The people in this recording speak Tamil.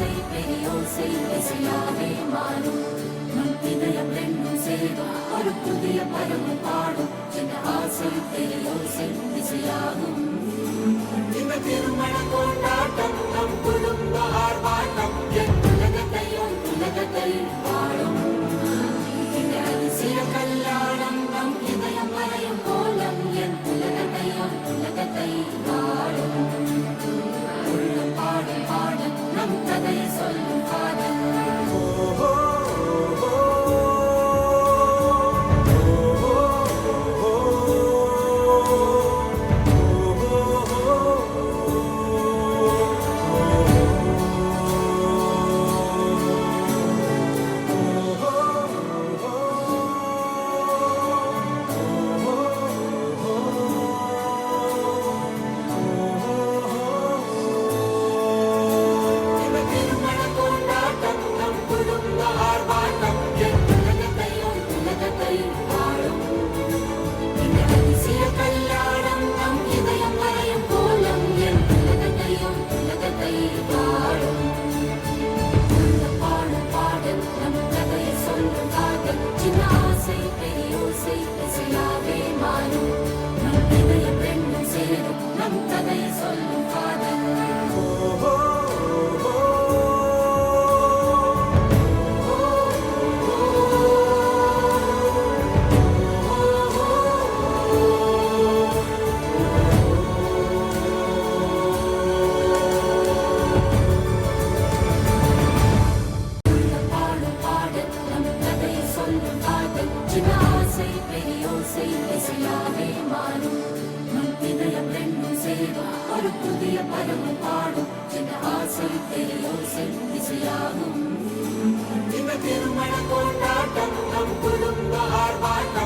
ஆசை பெரியோசை இசையாவே மாறும் நம் இதயம் ரெண்டும் சேரும் ஒரு புதிய பருவம் பாடும் சின்ன ஆசை பெரியோசை இசையாகும் இந்த திருமண கொண்டாட்டம் நம் குடும்ப ஆர்ப்பாட்டம் என் உலகத்தை வாழும் இந்த அதிசய கல்யாணம் நம் இதயம் வரையும் கோலம் என் உலகத்தை வாழும் உள்ளம் பாடும் பாடல் நம் கதையை சொல்லும் காதல் ஒரு புதிய பருவம் பாடும் சின்ன ஆசை பெரியோசை இசையாகும் இந்த திருமண கொண்டாட்டம் நம் குடும்ப ஆர்ப்பாட்டம்